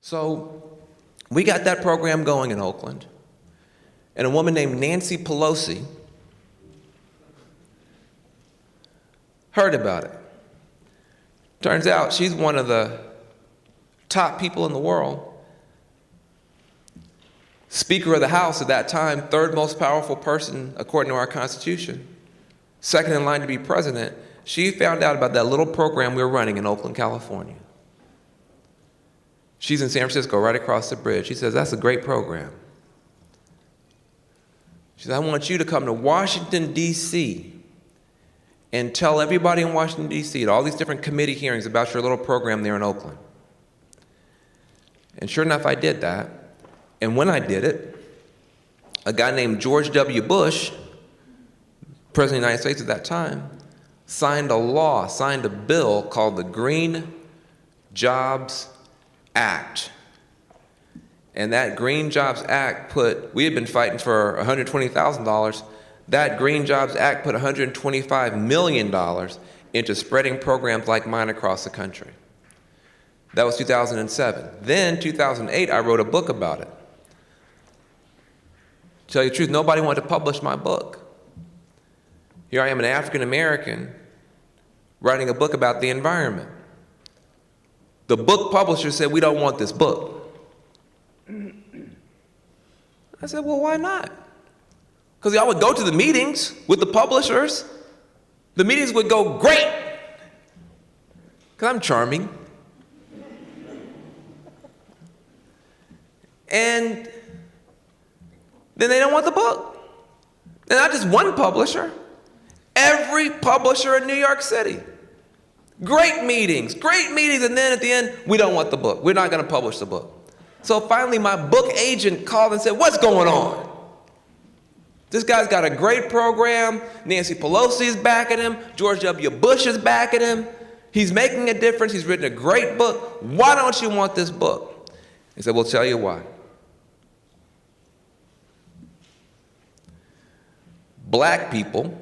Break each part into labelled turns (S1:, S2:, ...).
S1: So we got that program going in Oakland, and a woman named Nancy Pelosi heard about it. Turns out she's one of the top people in the world. Speaker of the House at that time, third most powerful person according to our Constitution, second in line to be president. She found out about that little program we were running in Oakland, California. She's in San Francisco, right across the bridge. She says, "That's a great program." She says, "I want you to come to Washington, D.C. and tell everybody in Washington, D.C. at all these different committee hearings about your little program there in Oakland." And sure enough, I did that. And when I did it, a guy named George W. Bush, President of the United States at that time, signed a bill called the Green Jobs Act. And that Green Jobs Act we had been fighting for $120,000. That Green Jobs Act put $125 million into spreading programs like mine across the country. That was 2007. Then, 2008, I wrote a book about it. To tell you the truth, nobody wanted to publish my book. Here I am, an African American, writing a book about the environment. The book publisher said, "We don't want this book." I said, "Well, why not?" Because y'all would go to the meetings with the publishers. The meetings would go great, because I'm charming. And then they don't want the book. And not just one publisher, every publisher in New York City. Great meetings, and then at the end, we don't want the book. We're not going to publish the book. So finally, my book agent called and said, "What's going on? This guy's got a great program. Nancy Pelosi is backing him. George W. Bush is backing him. He's making a difference. He's written a great book. Why don't you want this book?" He said, "We'll tell you why. Black people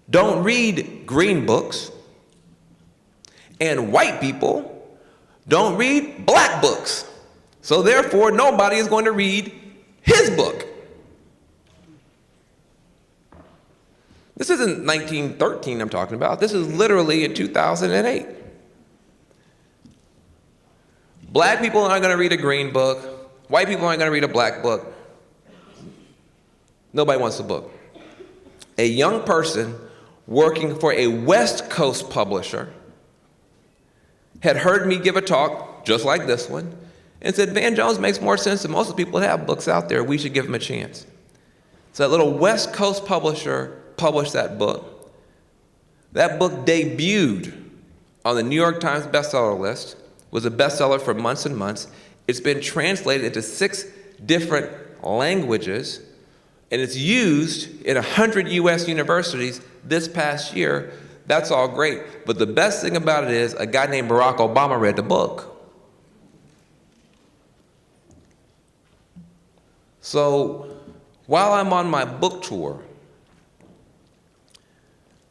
S1: don't read green books, and white people don't read black books. So therefore, nobody is going to read his book." This isn't 1913 I'm talking about. This is literally in 2008. Black people aren't going to read a green book. White people aren't going to read a black book. Nobody wants the book. A young person working for a West Coast publisher had heard me give a talk just like this one and said, "Van Jones makes more sense than most of the people that have books out there. We should give him a chance." So that little West Coast publisher published that book. That book debuted on the New York Times bestseller list, was a bestseller for months and months. It's been translated into 6 different languages, and it's used in 100 US universities this past year. That's all great. But the best thing about it is a guy named Barack Obama read the book. So while I'm on my book tour,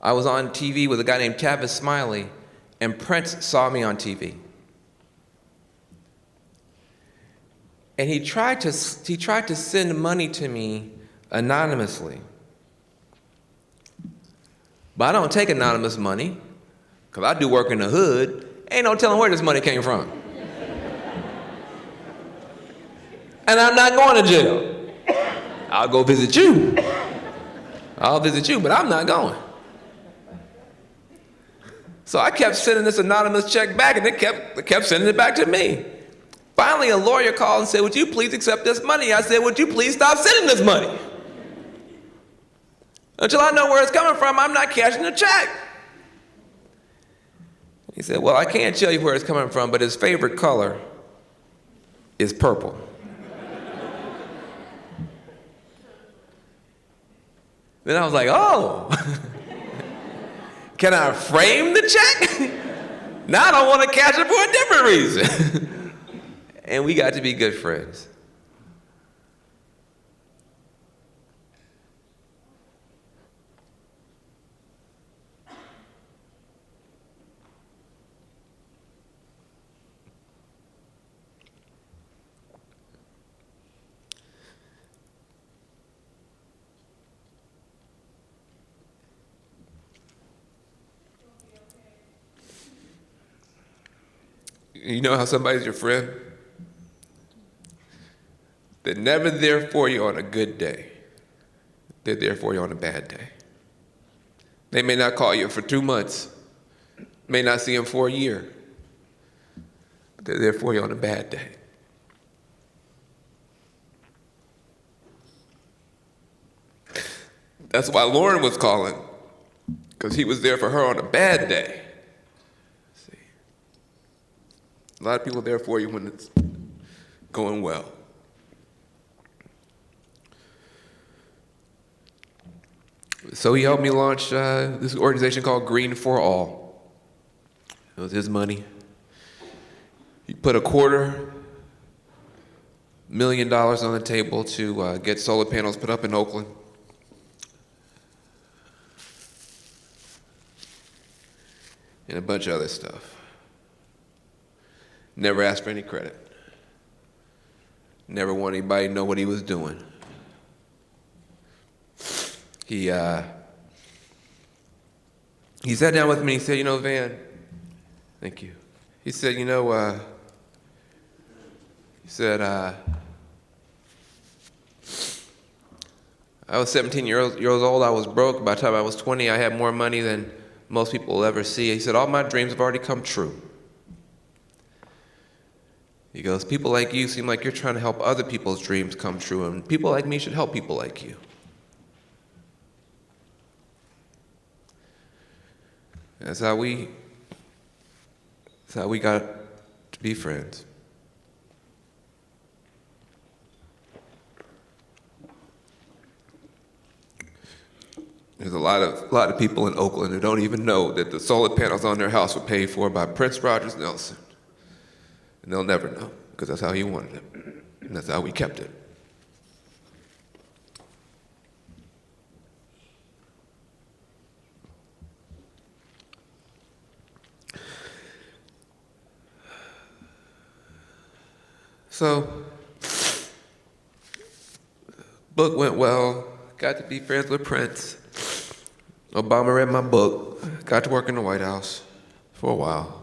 S1: I was on TV with a guy named Tavis Smiley, and Prince saw me on TV. And he tried to send money to me anonymously. But I don't take anonymous money, because I do work in the hood. Ain't no telling where this money came from. And I'm not going to jail. I'll go visit you. I'll visit you, but I'm not going. So I kept sending this anonymous check back, and they kept sending it back to me. Finally, a lawyer called and said, "Would you please accept this money?" I said, "Would you please stop sending this money? Until I know where it's coming from, I'm not cashing the check." He said, "Well, I can't tell you where it's coming from, but his favorite color is purple." Then I was like, "Oh, can I frame the check? Now I don't want to cash it for a different reason." And we got to be good friends. You know how somebody's your friend? They're never there for you on a good day. They're there for you on a bad day. They may not call you for 2 months, may not see them for a year, but they're there for you on a bad day. That's why Lauren was calling, because he was there for her on a bad day. See, a lot of people are there for you when it's going well. So he helped me launch this organization called Green for All. It was his money. He put $250,000 on the table to get solar panels put up in Oakland. And a bunch of other stuff. Never asked for any credit. Never wanted anybody to know what he was doing. He sat down with me and he said, Van, thank you. He said, I was 17 years old, I was broke. By the time I was 20, I had more money than most people will ever see. He said, all my dreams have already come true. He goes, people like you seem like you're trying to help other people's dreams come true, and people like me should help people like you. That's how we got to be friends. There's a lot of people in Oakland who don't even know that the solar panels on their house were paid for by Prince Rogers Nelson. And they'll never know, because that's how he wanted it. And that's how we kept it. So, book went well, got to be friends with Prince. Obama read my book, got to work in the White House for a while.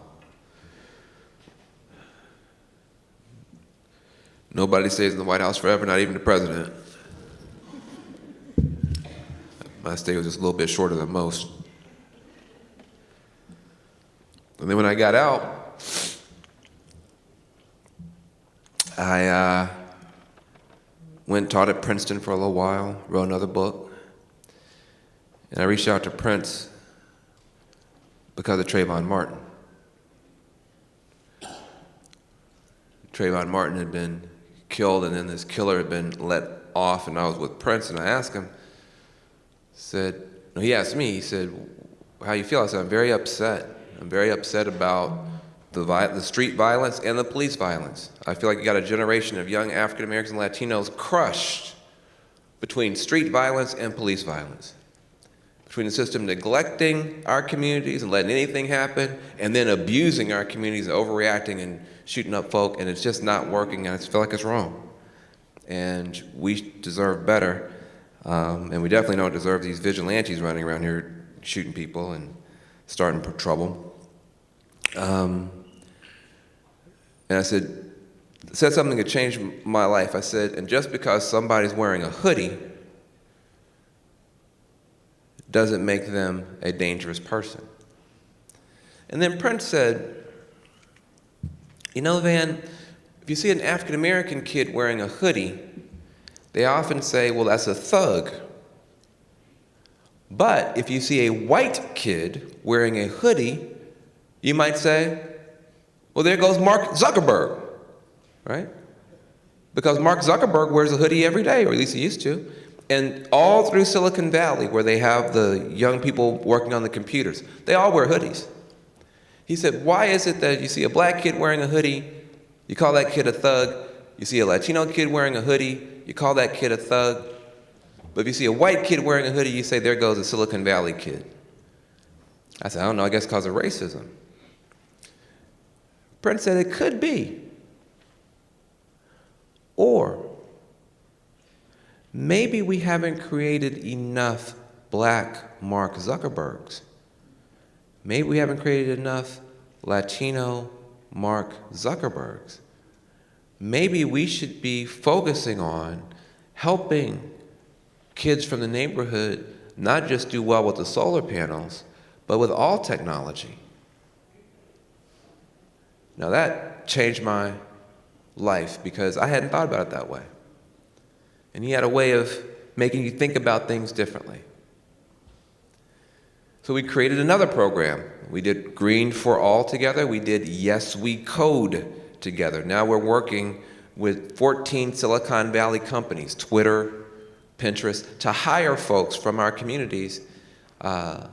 S1: Nobody stays in the White House forever, not even the president. My stay was just a little bit shorter than most. And then when I got out, I went and taught at Princeton for a little while, wrote another book. And I reached out to Prince because of Trayvon Martin. Trayvon Martin had been killed, and then this killer had been let off, and I was with Prince, and I asked him, he asked me, he said, how you feel? I said, I'm very upset. I'm very upset about the street violence and the police violence. I feel like you got a generation of young African Americans and Latinos crushed between street violence and police violence. Between the system neglecting our communities and letting anything happen, and then abusing our communities, overreacting and shooting up folk, and it's just not working, and I feel like it's wrong. And we deserve better, and we definitely don't deserve these vigilantes running around here shooting people and starting trouble. And I said something that changed my life. I said, and just because somebody's wearing a hoodie doesn't make them a dangerous person. And then Prince said, Van, if you see an African American kid wearing a hoodie, they often say, well, that's a thug. But if you see a white kid wearing a hoodie, you might say, well, there goes Mark Zuckerberg, right? Because Mark Zuckerberg wears a hoodie every day, or at least he used to. And all through Silicon Valley, where they have the young people working on the computers, they all wear hoodies. He said, why is it that you see a black kid wearing a hoodie, you call that kid a thug? You see a Latino kid wearing a hoodie, you call that kid a thug? But if you see a white kid wearing a hoodie, you say, there goes a Silicon Valley kid. I said, I don't know, I guess because of racism. Prince said, it could be. Or maybe we haven't created enough black Mark Zuckerbergs. Maybe we haven't created enough Latino Mark Zuckerberg's. Maybe we should be focusing on helping kids from the neighborhood not just do well with the solar panels, but with all technology. Now that changed my life because I hadn't thought about it that way. And he had a way of making you think about things differently. So we created another program. We did Green for All together. We did Yes We Code together. Now we're working with 14 Silicon Valley companies, Twitter, Pinterest, to hire folks from our communities and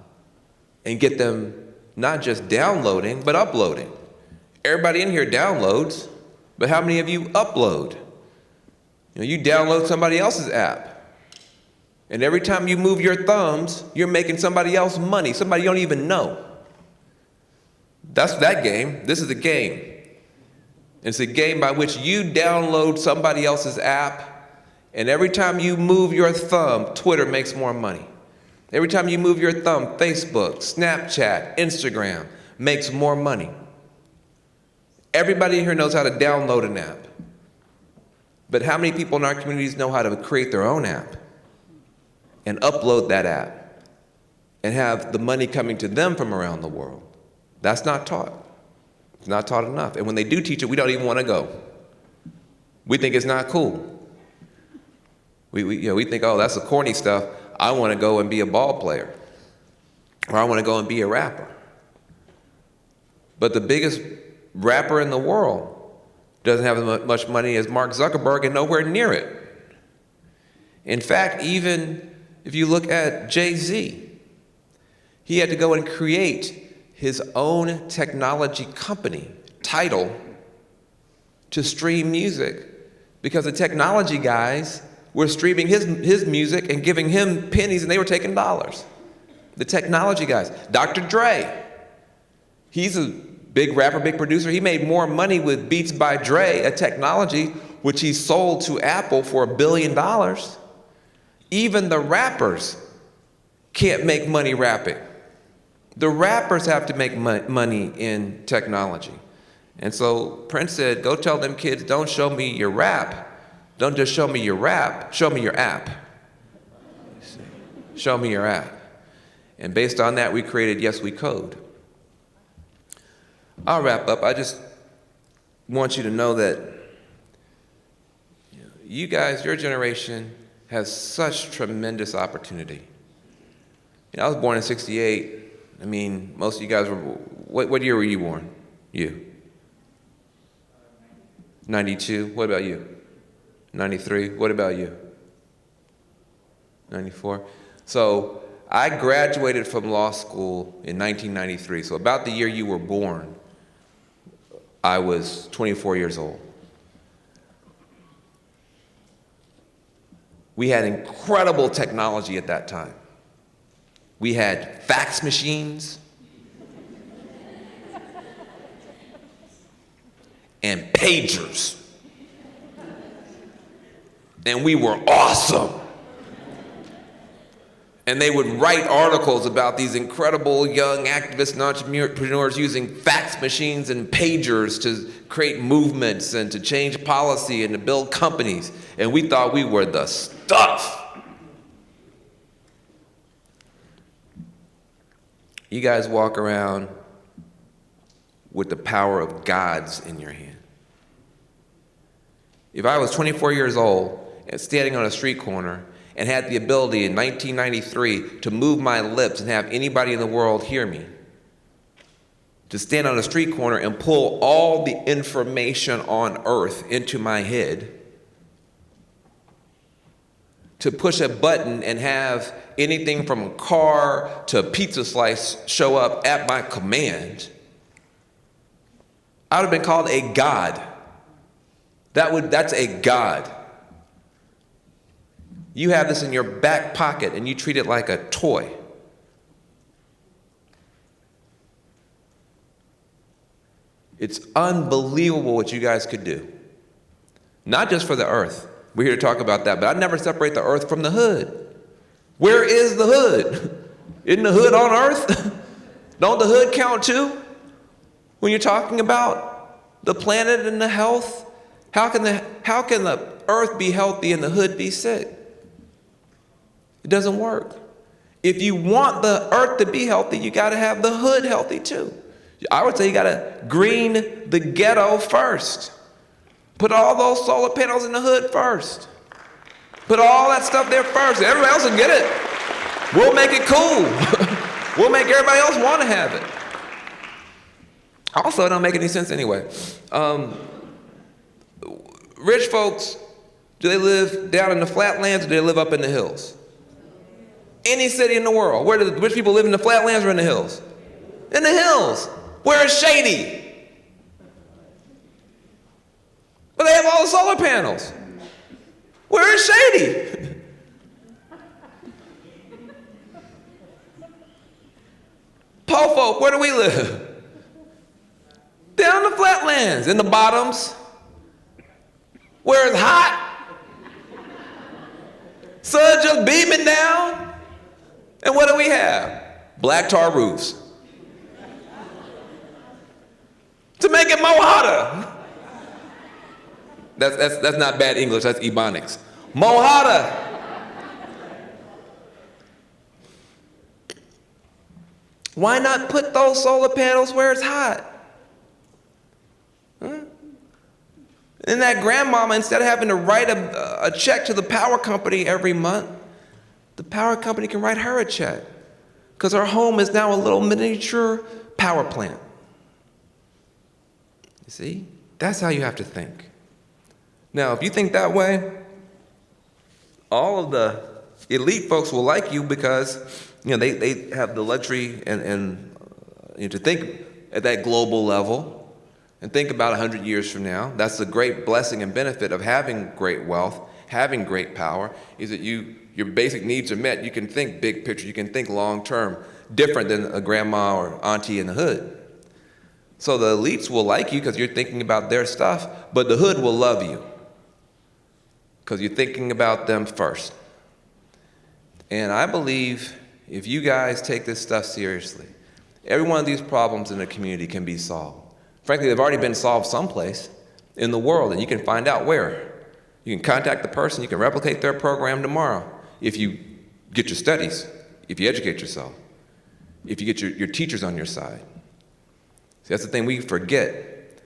S1: get them not just downloading, but uploading. Everybody in here downloads, but how many of you upload? You download somebody else's app. And every time you move your thumbs, you're making somebody else money, somebody you don't even know. That's that game. This is a game. It's a game by which you download somebody else's app, and every time you move your thumb, Twitter makes more money. Every time you move your thumb, Facebook, Snapchat, Instagram makes more money. Everybody here knows how to download an app. But how many people in our communities know how to create their own app and upload that app and have the money coming to them from around the world? That's not taught. It's not taught enough. And when they do teach it, we don't even want to go. We think it's not cool. We think, oh, that's the corny stuff. I want to go and be a ball player. Or I want to go and be a rapper. But the biggest rapper in the world doesn't have as much money as Mark Zuckerberg and nowhere near it. In fact, even if you look at Jay-Z, he had to go and create his own technology company, Tidal, to stream music because the technology guys were streaming his music and giving him pennies and they were taking dollars. The technology guys. Dr. Dre, he's a big rapper, big producer. He made more money with Beats by Dre, a technology which he sold to Apple for $1 billion. Even the rappers can't make money rapping. The rappers have to make money in technology. And so Prince said, go tell them kids, don't show me your rap. Don't just show me your rap, show me your app. Show me your app. And based on that, we created Yes We Code. I'll wrap up. I just want you to know that you guys, your generation, has such tremendous opportunity. I was born in '68. I mean, most of you guys were, what year were you born? You? 92. What about you? 93. What about you? 94. So I graduated from law school in 1993. So about the year you were born, I was 24 years old. We had incredible technology at that time. We had fax machines and pagers. And we were awesome. And they would write articles about these incredible young activists and entrepreneurs using fax machines and pagers to create movements and to change policy and to build companies. And we thought we were the stuff. You guys walk around with the power of gods in your hand. If I was 24 years old and standing on a street corner and had the ability in 1993 to move my lips and have anybody in the world hear me, to stand on a street corner and pull all the information on earth into my head, to push a button and have anything from a car to a pizza slice show up at my command, I would have been called a god. That's a god. You have this in your back pocket and you treat it like a toy. It's unbelievable what you guys could do. Not just for the earth. We're here to talk about that, but I never separate the earth from the hood. Where is the hood? Isn't the hood on earth? Don't the hood count too? When you're talking about the planet and the health? How can the earth be healthy and the hood be sick? It doesn't work. If you want the earth to be healthy, you got to have the hood healthy too. I would say you got to green the ghetto first. Put all those solar panels in the hood first. Put all that stuff there first. Everybody else will get it. We'll make it cool. We'll make everybody else want to have it. Also, it don't make any sense anyway. Rich folks, do they live down in the flatlands or do they live up in the hills? Any city in the world, where do the rich people live, in the flatlands or in the hills? In the hills. Where it's shady. But they have all the solar panels. Where it's shady. Po folk, where do we live? Down the flatlands, in the bottoms, where it's hot. Sun just beaming down. And what do we have? Black tar roofs. To make it more hotter. That's not bad English, that's Ebonics. More hotter. Why not put those solar panels where it's hot? Huh? And that grandmama, instead of having to write a check to the power company every month, the power company can write her a check because her home is now a little miniature power plant. You see? That's how you have to think. Now, if you think that way, all of the elite folks will like you because they have the luxury and to think at that global level and think about 100 years from now. That's the great blessing and benefit of having great wealth, having great power, is that your basic needs are met. You can think big picture, you can think long term, different than a grandma or auntie in the hood. So the elites will like you because you're thinking about their stuff, but the hood will love you because you're thinking about them first. And I believe if you guys take this stuff seriously, every one of these problems in the community can be solved. Frankly, they've already been solved someplace in the world, and you can find out where. You can contact the person, you can replicate their program tomorrow if you get your studies, if you educate yourself, if you get your teachers on your side. See, that's the thing we forget.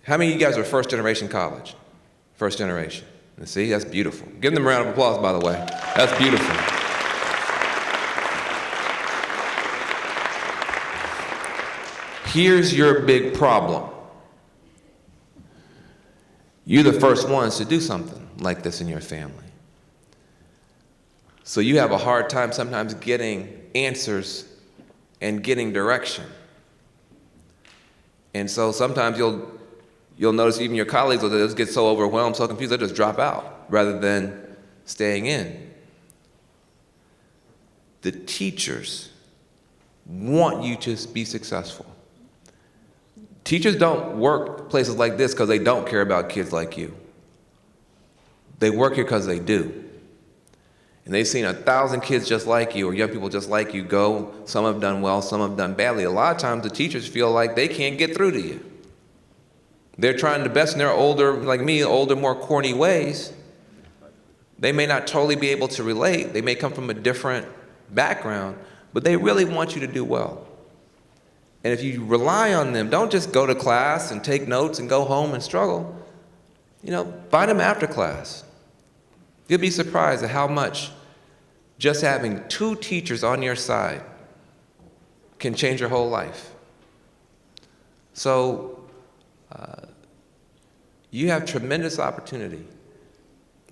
S1: How many of you guys are first generation college? First generation. And see, that's beautiful. Give them a round of applause, by the way. That's beautiful. Here's your big problem. You're the first ones to do something like this in your family. So you have a hard time sometimes getting answers and getting direction. And so sometimes you'll notice even your colleagues will just get so overwhelmed, so confused, they'll just drop out rather than staying in. The teachers want you to be successful. Teachers don't work places like this because they don't care about kids like you. They work here because they do. And they've seen 1,000 kids just like you or young people just like you go. Some have done well, some have done badly. A lot of times the teachers feel like they can't get through to you. They're trying their best in their older, like me, older, more corny ways. They may not totally be able to relate. They may come from a different background, but they really want you to do well. And if you rely on them, don't just go to class and take notes and go home and struggle. Find them after class. You'll be surprised at how much just having 2 teachers on your side can change your whole life. So you have tremendous opportunity.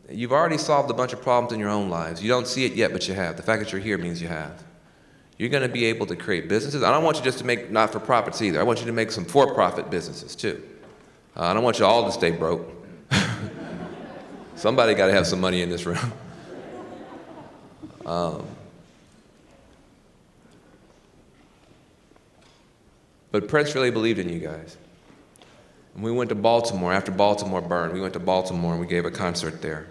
S1: You've already solved a bunch of problems in your own lives. You don't see it yet, but you have. The fact that you're here means you have. You're going to be able to create businesses. I don't want you just to make not-for-profits either. I want you to make some for-profit businesses too. I don't want you all to stay broke. Somebody got to have some money in this room. But Prince really believed in you guys. And we went to Baltimore, after Baltimore burned, we went to Baltimore and we gave a concert there.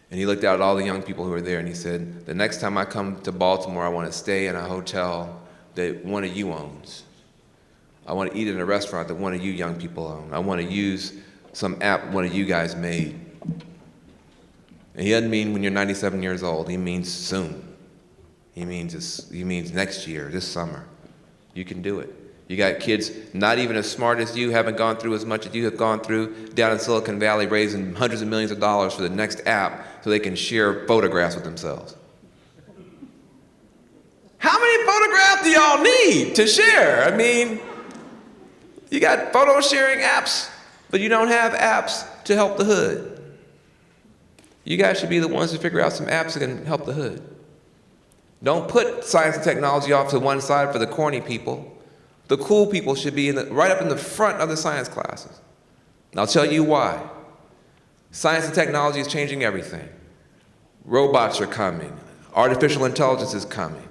S1: And he looked out at all the young people who were there and he said, the next time I come to Baltimore, I want to stay in a hotel that one of you owns. I want to eat in a restaurant that one of you young people own. I want to use some app one of you guys made. And he doesn't mean when you're 97 years old. He means soon. He means next year, this summer. You can do it. You got kids not even as smart as you, haven't gone through as much as you have gone through, down in Silicon Valley raising hundreds of millions of dollars for the next app so they can share photographs with themselves. How many photographs do y'all need to share? I mean, you got photo sharing apps, but you don't have apps to help the hood. You guys should be the ones to figure out some apps that can help the hood. Don't put science and technology off to one side for the corny people. The cool people should be right up in the front of the science classes. And I'll tell you why. Science and technology is changing everything. Robots are coming. Artificial intelligence is coming.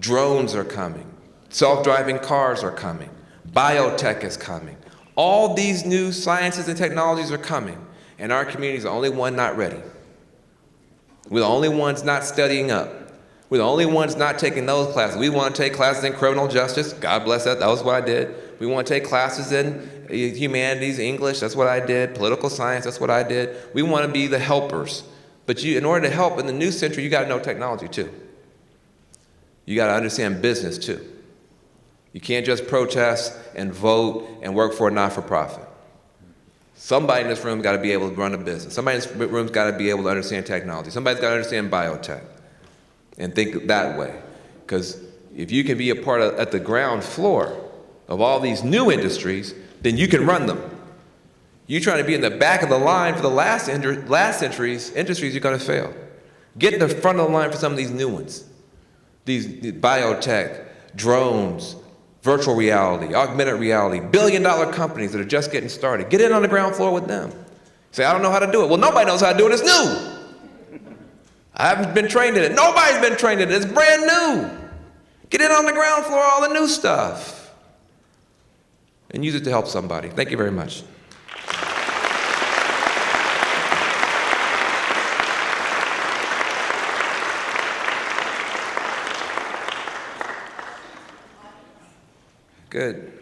S1: Drones are coming. Self-driving cars are coming. Biotech is coming. All these new sciences and technologies are coming, and our community is the only one not ready. We're the only ones not studying up. We're the only ones not taking those classes. We want to take classes in criminal justice. God bless that. That was what I did. We want to take classes in humanities, English. That's what I did. Political science. That's what I did. We want to be the helpers. But in order to help in the new century, you got to know technology too. You got to understand business too. You can't just protest and vote and work for a not-for-profit. Somebody in this room got to be able to run a business. Somebody in this room's got to be able to understand technology. Somebody's got to understand biotech. And think that way. Because if you can be a part of, at the ground floor of all these new industries, then you can run them. You trying to be in the back of the line for the last century's industries, you're going to fail. Get in the front of the line for some of these new ones. These biotech, drones, virtual reality, augmented reality, billion-dollar companies that are just getting started. Get in on the ground floor with them. Say, I don't know how to do it. Well, nobody knows how to do it. It's new. I haven't been trained in it. Nobody's been trained in it. It's brand new. Get in on the ground floor, all the new stuff, and use it to help somebody. Thank you very much. Good.